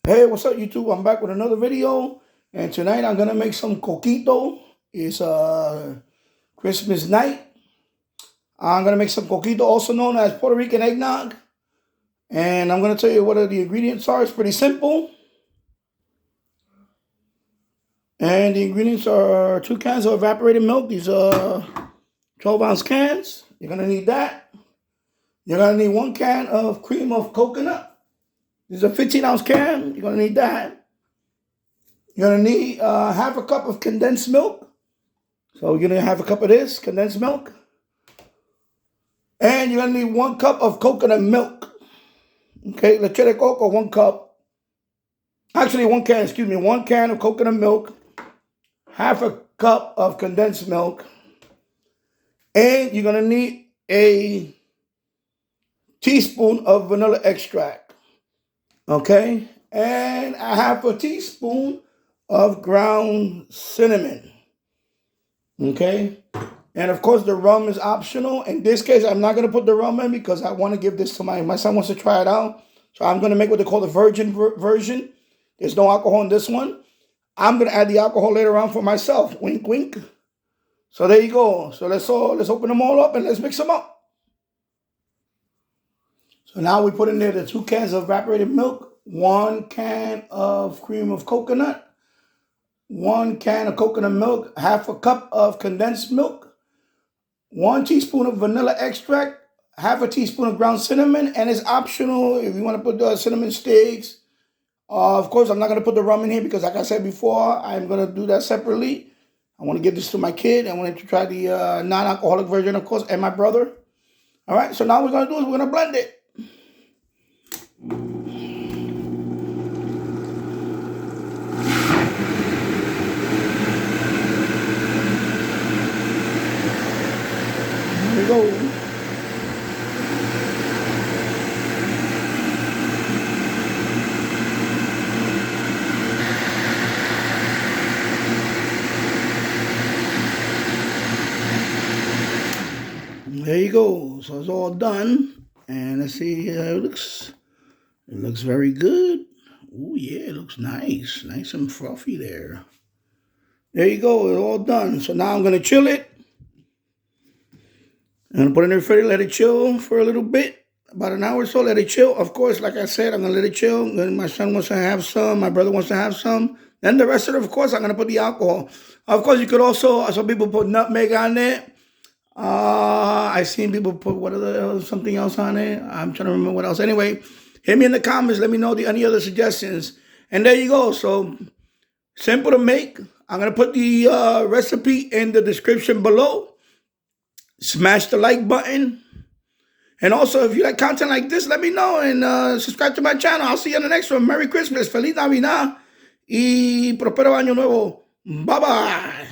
Hey, what's up, YouTube? I'm back with another video, and tonight I'm gonna make some coquito. It's Christmas night. I'm gonna make some coquito, also known as Puerto Rican eggnog, and I'm gonna tell you what the ingredients are. It's pretty simple, and the ingredients are 2 cans of evaporated milk. These are 12-ounce cans. You're gonna need that. You're gonna need 1 can of cream of coconut. This is a 15-ounce can. You're gonna need that. You're gonna need half a cup of condensed milk. So you're gonna have a cup of this condensed milk. And you're gonna need 1 cup of coconut milk. Okay, leche de coco, 1 cup. Actually, 1 can, excuse me, 1 can of coconut milk, half a cup of condensed milk, and you're gonna need a teaspoon of vanilla extract. Okay, and a half a teaspoon of ground cinnamon. Okay. And of course, the rum is optional. In this case, I'm not going to put the rum in because I want to give this to my son wants to try it out. So I'm going to make what they call the virgin version. There's no alcohol in this one. I'm going to add the alcohol later on for myself. Wink, wink. So there you go. So let's open them all up and let's mix them up. So now we put in there the 2 cans of evaporated milk, 1 can of cream of coconut, 1 can of coconut milk, half a cup of condensed milk, 1 teaspoon of vanilla extract, half a teaspoon of ground cinnamon, and it's optional if you want to put the cinnamon sticks. Of course, I'm not going to put the rum in here because, like I said before, I'm going to do that separately. I want to give this to my kid. I want him to try the non-alcoholic version, of course, and my brother. All right, so now what we're going to do is we're going to blend it. Here we go. There you go. So it's all done. And let's see how it looks. It looks very good. Oh, yeah, it looks nice. Nice and fluffy there. There you go. It's all done. So now I'm going to chill it. I'm going to put it in the refrigerator, let it chill for a little bit. About an hour or so, let it chill. Of course, like I said, I'm going to let it chill. Then my son wants to have some. My brother wants to have some. Then the rest of it, of course, I'm going to put the alcohol. Of course, you could also, some people put nutmeg on it. I've seen people put something else on it. I'm trying to remember what else. Anyway, hit me in the comments. Let me know any other suggestions. And there you go. So simple to make. I'm going to put the recipe in the description below. Smash the like button. And also, if you like content like this, let me know and subscribe to my channel. I'll see you in the next one. Merry Christmas. Feliz Navidad. Y Prospero Año Nuevo. Bye-bye.